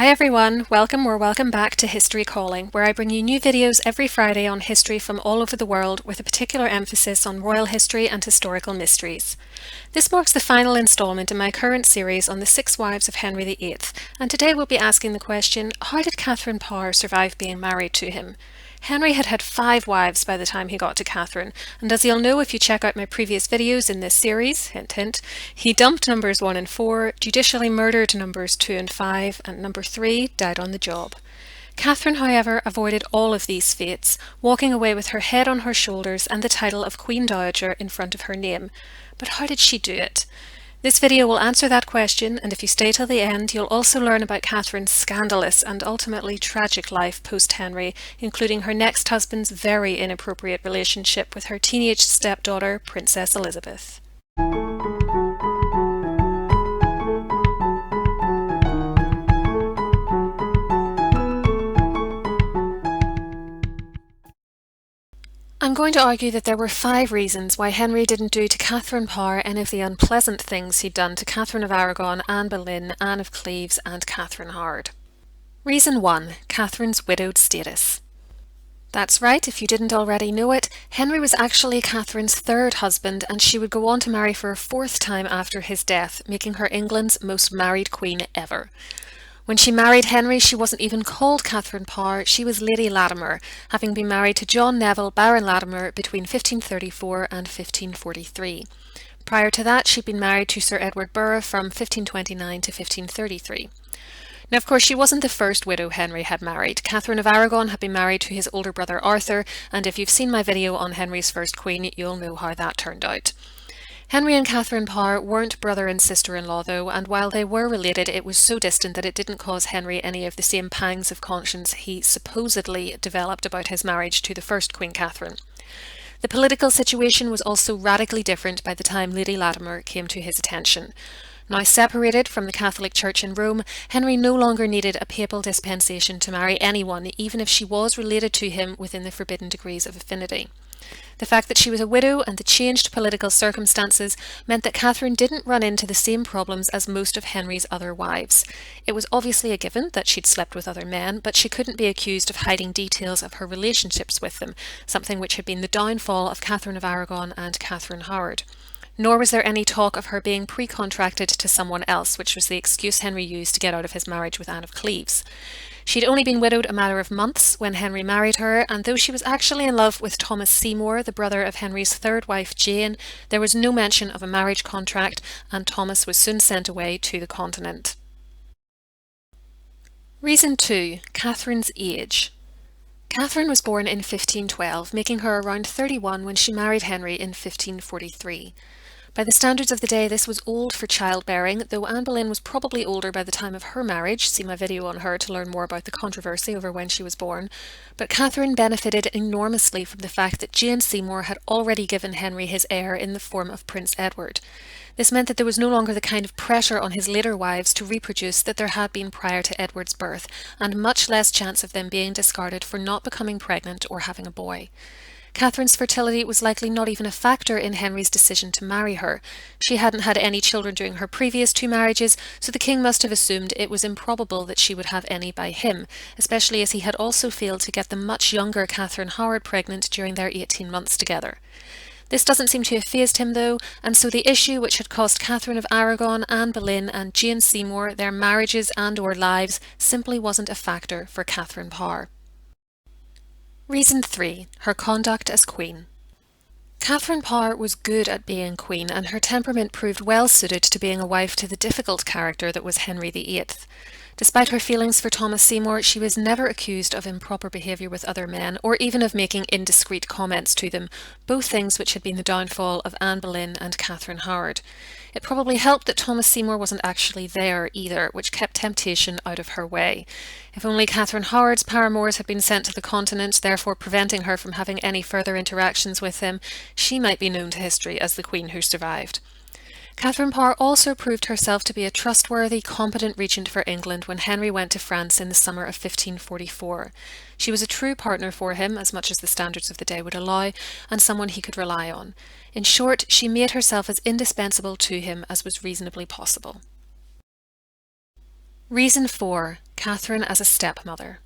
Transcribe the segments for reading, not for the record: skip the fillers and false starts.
Hi everyone, welcome or welcome back to History Calling, where I bring you new videos every Friday on history from all over the world with a particular emphasis on royal history and historical mysteries. This marks the final installment in my current series on the 6 wives of Henry VIII, and today we'll be asking the question, how did Catherine Parr survive being married to him? Henry had had 5 wives by the time he got to Catherine, and as you'll know if you check out my previous videos in this series, hint hint, he dumped numbers 1 and 4, judicially murdered numbers 2 and 5, and number 3 died on the job. Catherine, however, avoided all of these fates, walking away with her head on her shoulders and the title of Queen Dowager in front of her name. But how did she do it? This video will answer that question, and if you stay till the end, you'll also learn about Catherine's scandalous and ultimately tragic life post-Henry, including her next husband's very inappropriate relationship with her teenage stepdaughter, Princess Elizabeth. I'm going to argue that there were 5 reasons why Henry didn't do to Catherine Parr any of the unpleasant things he'd done to Catherine of Aragon, Anne Boleyn, Anne of Cleves, and Catherine Howard. Reason 1. Catherine's widowed status. That's right, if you didn't already know it, Henry was actually Catherine's 3rd husband, and she would go on to marry for a 4th time after his death, making her England's most married queen ever. When she married Henry, she wasn't even called Catherine Parr, she was Lady Latimer, having been married to John Neville, Baron Latimer, between 1534 and 1543. Prior to that, she'd been married to Sir Edward Burgh from 1529 to 1533. Now, of course, she wasn't the first widow Henry had married. Catherine of Aragon had been married to his older brother Arthur, and if you've seen my video on Henry's first queen, you'll know how that turned out. Henry and Catherine Parr weren't brother and sister-in-law though, and while they were related, it was so distant that it didn't cause Henry any of the same pangs of conscience he supposedly developed about his marriage to the first Queen Catherine. The political situation was also radically different by the time Lady Latimer came to his attention. Now separated from the Catholic Church in Rome, Henry no longer needed a papal dispensation to marry anyone, even if she was related to him within the forbidden degrees of affinity. The fact that she was a widow and the changed political circumstances meant that Catherine didn't run into the same problems as most of Henry's other wives. It was obviously a given that she'd slept with other men, but she couldn't be accused of hiding details of her relationships with them, something which had been the downfall of Catherine of Aragon and Catherine Howard. Nor was there any talk of her being pre-contracted to someone else, which was the excuse Henry used to get out of his marriage with Anne of Cleves. She'd only been widowed a matter of months when Henry married her, and though she was actually in love with Thomas Seymour, the brother of Henry's 3rd wife Jane, there was no mention of a marriage contract, and Thomas was soon sent away to the continent. Reason 2. Catherine's age. Catherine was born in 1512, making her around 31 when she married Henry in 1543. By the standards of the day, this was old for childbearing, though Anne Boleyn was probably older by the time of her marriage. See my video on her to learn more about the controversy over when she was born. But Catherine benefited enormously from the fact that Jane Seymour had already given Henry his heir in the form of Prince Edward. This meant that there was no longer the kind of pressure on his later wives to reproduce that there had been prior to Edward's birth, and much less chance of them being discarded for not becoming pregnant or having a boy. Catherine's fertility was likely not even a factor in Henry's decision to marry her. She hadn't had any children during her previous 2 marriages, so the king must have assumed it was improbable that she would have any by him, especially as he had also failed to get the much younger Catherine Howard pregnant during their 18 months together. This doesn't seem to have fazed him though, and so the issue which had cost Catherine of Aragon, Anne Boleyn and Jane Seymour their marriages and/or lives simply wasn't a factor for Catherine Parr. Reason 3. Her conduct as queen. Catherine Parr was good at being queen, and her temperament proved well suited to being a wife to the difficult character that was Henry VIII. Despite her feelings for Thomas Seymour, she was never accused of improper behaviour with other men, or even of making indiscreet comments to them, both things which had been the downfall of Anne Boleyn and Catherine Howard. It probably helped that Thomas Seymour wasn't actually there either, which kept temptation out of her way. If only Catherine Howard's paramours had been sent to the continent, therefore preventing her from having any further interactions with them, she might be known to history as the queen who survived. Catherine Parr also proved herself to be a trustworthy, competent regent for England when Henry went to France in the summer of 1544. She was a true partner for him, as much as the standards of the day would allow, and someone he could rely on. In short, she made herself as indispensable to him as was reasonably possible. Reason 4. Catherine as a stepmother.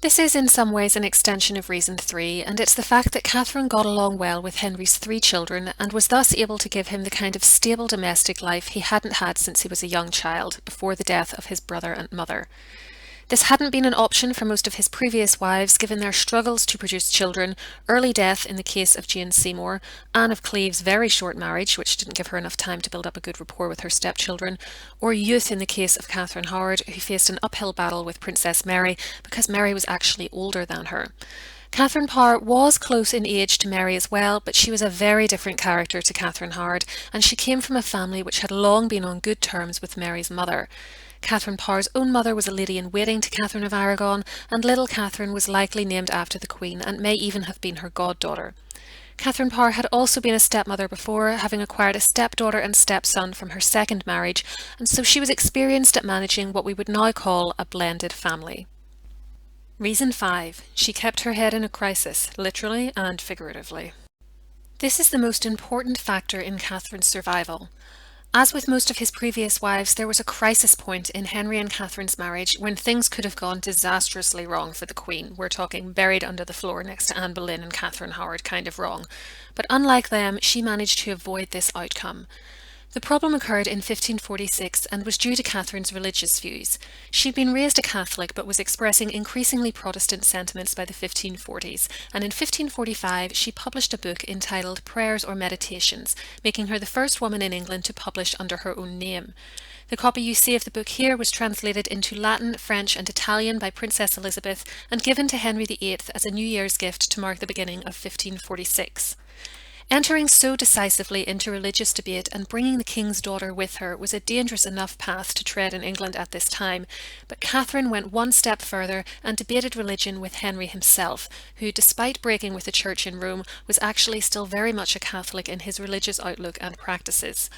This is in some ways an extension of reason 3, and it's the fact that Catherine got along well with Henry's 3 children and was thus able to give him the kind of stable domestic life he hadn't had since he was a young child, before the death of his brother and mother. This hadn't been an option for most of his previous wives, given their struggles to produce children, early death in the case of Jane Seymour, Anne of Cleves' very short marriage, which didn't give her enough time to build up a good rapport with her stepchildren, or youth in the case of Catherine Howard, who faced an uphill battle with Princess Mary because Mary was actually older than her. Catherine Parr was close in age to Mary as well, but she was a very different character to Catherine Howard, and she came from a family which had long been on good terms with Mary's mother. Catherine Parr's own mother was a lady-in-waiting to Catherine of Aragon, and little Catherine was likely named after the Queen and may even have been her goddaughter. Catherine Parr had also been a stepmother before, having acquired a stepdaughter and stepson from her second marriage, and so she was experienced at managing what we would now call a blended family. Reason 5. She kept her head in a crisis, literally and figuratively. This is the most important factor in Catherine's survival. As with most of his previous wives, there was a crisis point in Henry and Catherine's marriage when things could have gone disastrously wrong for the Queen. We're talking buried under the floor next to Anne Boleyn and Catherine Howard kind of wrong. But unlike them, she managed to avoid this outcome. The problem occurred in 1546 and was due to Catherine's religious views. She'd been raised a Catholic but was expressing increasingly Protestant sentiments by the 1540s, and in 1545 she published a book entitled Prayers or Meditations, making her the first woman in England to publish under her own name. The copy you see of the book here was translated into Latin, French and Italian by Princess Elizabeth and given to Henry VIII as a New Year's gift to mark the beginning of 1546. Entering so decisively into religious debate and bringing the king's daughter with her was a dangerous enough path to tread in England at this time, but Catherine went one step further and debated religion with Henry himself, who, despite breaking with the Church in Rome, was actually still very much a Catholic in his religious outlook and practices.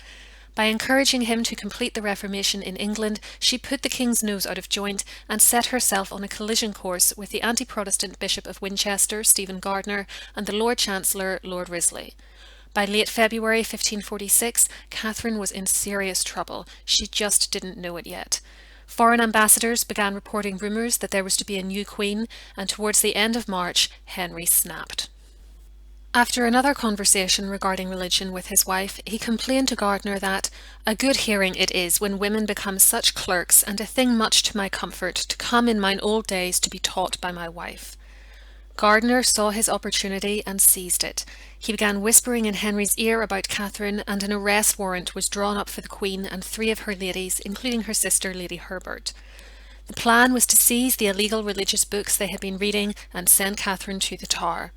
By encouraging him to complete the Reformation in England, she put the king's nose out of joint and set herself on a collision course with the anti-Protestant Bishop of Winchester, Stephen Gardiner, and the Lord Chancellor, Lord Risley. By late February 1546, Catherine was in serious trouble. She just didn't know it yet. Foreign ambassadors began reporting rumours that there was to be a new queen, and towards the end of March, Henry snapped. After another conversation regarding religion with his wife, he complained to Gardiner that "a good hearing it is when women become such clerks, and a thing much to my comfort, to come in mine old days to be taught by my wife." Gardiner saw his opportunity and seized it. He began whispering in Henry's ear about Catherine, and an arrest warrant was drawn up for the Queen and 3 of her ladies, including her sister Lady Herbert. The plan was to seize the illegal religious books they had been reading and send Catherine to the Tower.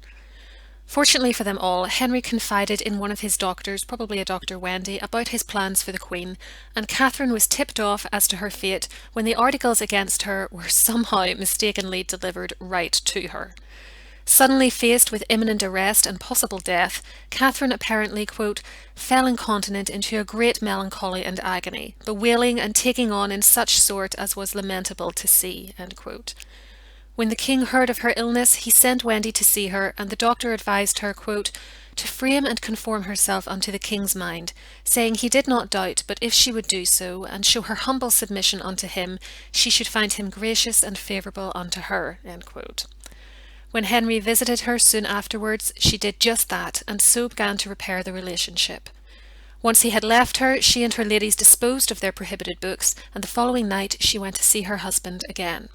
Fortunately for them all, Henry confided in one of his doctors, probably a Dr. Wendy, about his plans for the Queen, and Catherine was tipped off as to her fate when the articles against her were somehow mistakenly delivered right to her. Suddenly faced with imminent arrest and possible death, Catherine apparently, quote, fell incontinent into a great melancholy and agony, bewailing and taking on in such sort as was lamentable to see, end quote. When the king heard of her illness, he sent Wendy to see her, and the doctor advised her, quote, to frame and conform herself unto the king's mind, saying he did not doubt, but if she would do so, and show her humble submission unto him, she should find him gracious and favourable unto her, end quote. When Henry visited her soon afterwards, she did just that, and so began to repair the relationship. Once he had left her, she and her ladies disposed of their prohibited books, and the following night she went to see her husband again.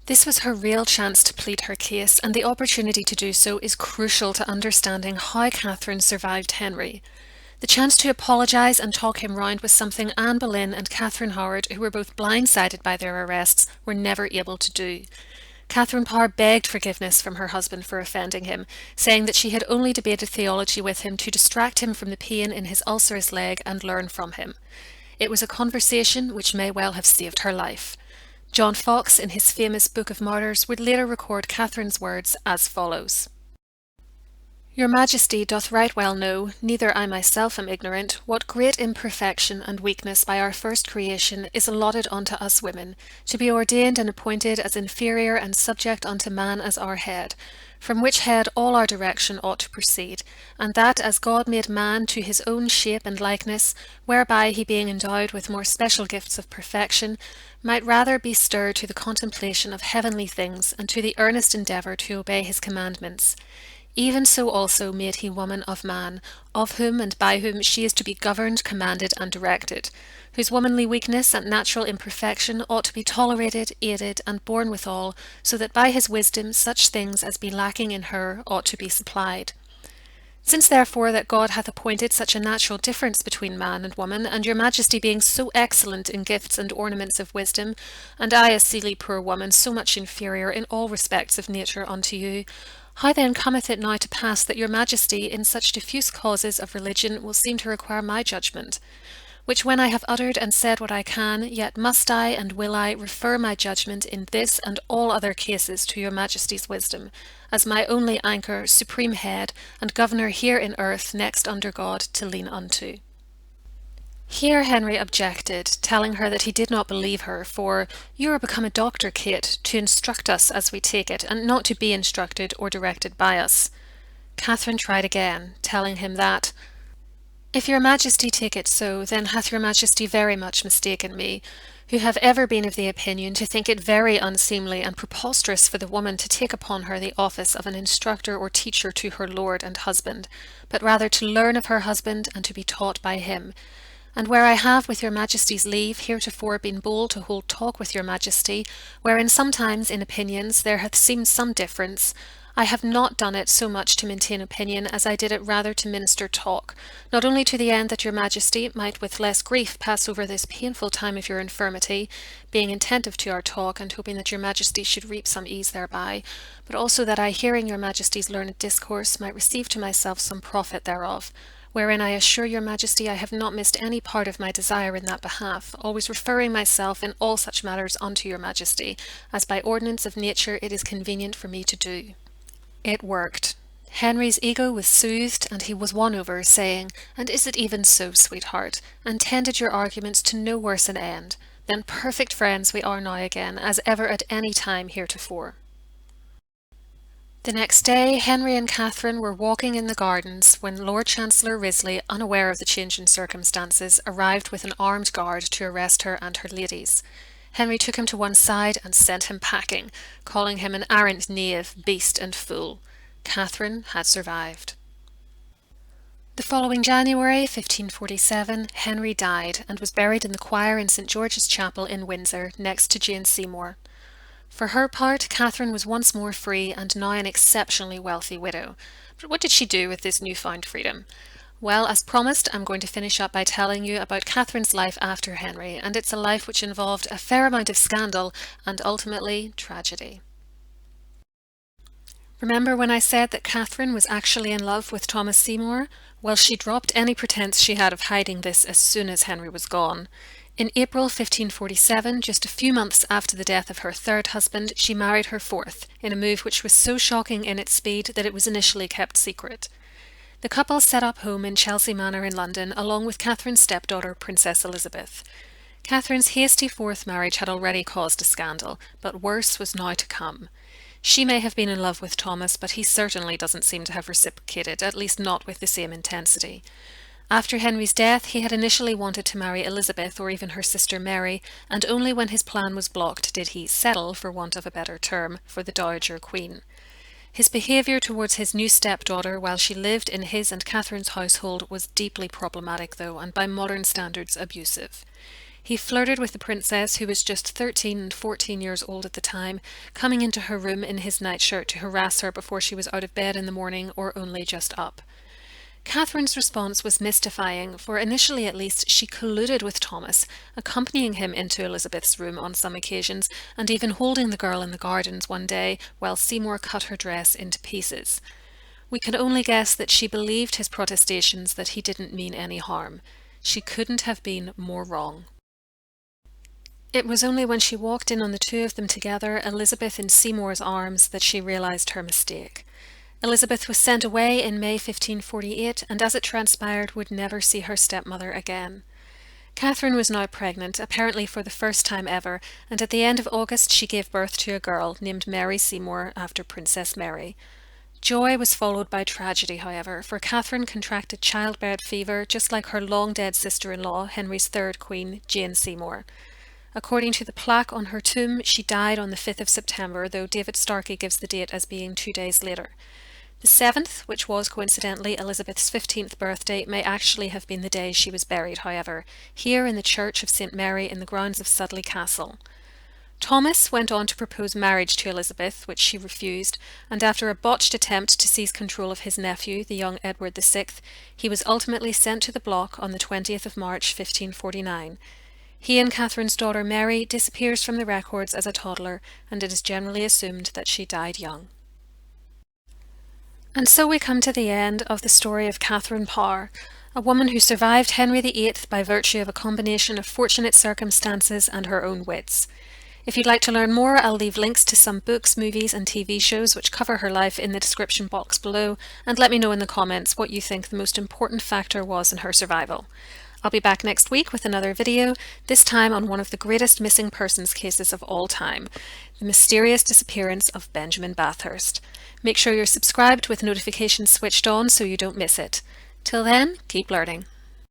This was her real chance to plead her case, and the opportunity to do so is crucial to understanding how Catherine survived Henry. The chance to apologise and talk him round was something Anne Boleyn and Catherine Howard, who were both blindsided by their arrests, were never able to do. Catherine Parr begged forgiveness from her husband for offending him, saying that she had only debated theology with him to distract him from the pain in his ulcerous leg and learn from him. It was a conversation which may well have saved her life. John Foxe, in his famous Book of Martyrs, would later record Catherine's words as follows. Your Majesty doth right well know, neither I myself am ignorant, what great imperfection and weakness by our first creation is allotted unto us women, to be ordained and appointed as inferior and subject unto man as our head, from which head all our direction ought to proceed, and that as God made man to his own shape and likeness, whereby he being endowed with more special gifts of perfection, might rather be stirred to the contemplation of heavenly things, and to the earnest endeavour to obey his commandments. Even so also made he woman of man, of whom and by whom she is to be governed, commanded, and directed, whose womanly weakness and natural imperfection ought to be tolerated, aided, and borne withal, so that by his wisdom such things as be lacking in her ought to be supplied. Since therefore that God hath appointed such a natural difference between man and woman, and your Majesty being so excellent in gifts and ornaments of wisdom, and I a silly poor woman so much inferior in all respects of nature unto you, how then cometh it now to pass that your Majesty in such diffuse causes of religion will seem to require my judgment? Which when I have uttered and said what I can, yet must I and will I refer my judgment in this and all other cases to your Majesty's wisdom, as my only anchor, supreme head, and governor here in earth next under God to lean unto. Here Henry objected, telling her that he did not believe her, for you are become a doctor, Kate, to instruct us as we take it, and not to be instructed or directed by us. Catherine tried again, telling him that, if your Majesty take it so, then hath your Majesty very much mistaken me, who have ever been of the opinion to think it very unseemly and preposterous for the woman to take upon her the office of an instructor or teacher to her lord and husband, but rather to learn of her husband and to be taught by him. And where I have, with your Majesty's leave, heretofore been bold to hold talk with your Majesty, wherein sometimes in opinions there hath seemed some difference, I have not done it so much to maintain opinion as I did it rather to minister talk, not only to the end that your Majesty might with less grief pass over this painful time of your infirmity, being attentive to our talk, and hoping that your Majesty should reap some ease thereby, but also that I, hearing your Majesty's learned discourse, might receive to myself some profit thereof, wherein I assure your Majesty I have not missed any part of my desire in that behalf, always referring myself in all such matters unto your Majesty, as by ordinance of nature it is convenient for me to do. It worked. Henry's ego was soothed, and he was won over, saying, "And is it even so, sweetheart? And tended your arguments to no worse an end? Then perfect friends we are now again, as ever at any time heretofore." The next day Henry and Catherine were walking in the gardens when Lord Chancellor Risley, unaware of the change in circumstances, arrived with an armed guard to arrest her and her ladies. Henry took him to one side and sent him packing, calling him an arrant knave, beast, and fool. Catherine had survived. The following January, 1547, Henry died and was buried in the choir in St. George's Chapel in Windsor, next to Jane Seymour. For her part, Catherine was once more free and now an exceptionally wealthy widow. But what did she do with this newfound freedom? Well, as promised, I'm going to finish up by telling you about Catherine's life after Henry, and it's a life which involved a fair amount of scandal and ultimately tragedy. Remember when I said that Catherine was actually in love with Thomas Seymour? Well, she dropped any pretense she had of hiding this as soon as Henry was gone. In April 1547, just a few months after the death of her third husband, she married her fourth, in a move which was so shocking in its speed that it was initially kept secret. The couple set up home in Chelsea Manor in London, along with Catherine's stepdaughter, Princess Elizabeth. Catherine's hasty fourth marriage had already caused a scandal, but worse was now to come. She may have been in love with Thomas, but he certainly doesn't seem to have reciprocated, at least not with the same intensity. After Henry's death, he had initially wanted to marry Elizabeth or even her sister Mary, and only when his plan was blocked did he settle, for want of a better term, for the Dowager Queen. His behaviour towards his new stepdaughter while she lived in his and Catherine's household was deeply problematic, though, and by modern standards abusive. He flirted with the princess, who was just 13 and 14 years old at the time, coming into her room in his nightshirt to harass her before she was out of bed in the morning or only just up. Catherine's response was mystifying, for initially at least she colluded with Thomas, accompanying him into Elizabeth's room on some occasions, and even holding the girl in the gardens one day while Seymour cut her dress into pieces. We can only guess that she believed his protestations that he didn't mean any harm. She couldn't have been more wrong. It was only when she walked in on the two of them together, Elizabeth in Seymour's arms, that she realised her mistake. Elizabeth was sent away in May 1548 and, as it transpired, would never see her stepmother again. Catherine was now pregnant, apparently for the first time ever, and at the end of August she gave birth to a girl named Mary Seymour after Princess Mary. Joy was followed by tragedy, however, for Catherine contracted childbed fever just like her long-dead sister-in-law, Henry's third queen, Jane Seymour. According to the plaque on her tomb, she died on the 5th of September, though David Starkey gives the date as being 2 days later. The 7th, which was coincidentally Elizabeth's 15th birthday, may actually have been the day she was buried, however, here in the Church of St Mary in the grounds of Sudley Castle. Thomas went on to propose marriage to Elizabeth, which she refused, and after a botched attempt to seize control of his nephew, the young Edward VI, he was ultimately sent to the block on the 20th of March 1549. He and Catherine's daughter Mary disappears from the records as a toddler, and it is generally assumed that she died young. And so we come to the end of the story of Catherine Parr, a woman who survived Henry VIII by virtue of a combination of fortunate circumstances and her own wits. If you'd like to learn more, I'll leave links to some books, movies and TV shows which cover her life in the description box below, and let me know in the comments what you think the most important factor was in her survival. I'll be back next week with another video, this time on one of the greatest missing persons cases of all time, the mysterious disappearance of Benjamin Bathurst. Make sure you're subscribed with notifications switched on so you don't miss it. Till then, keep learning.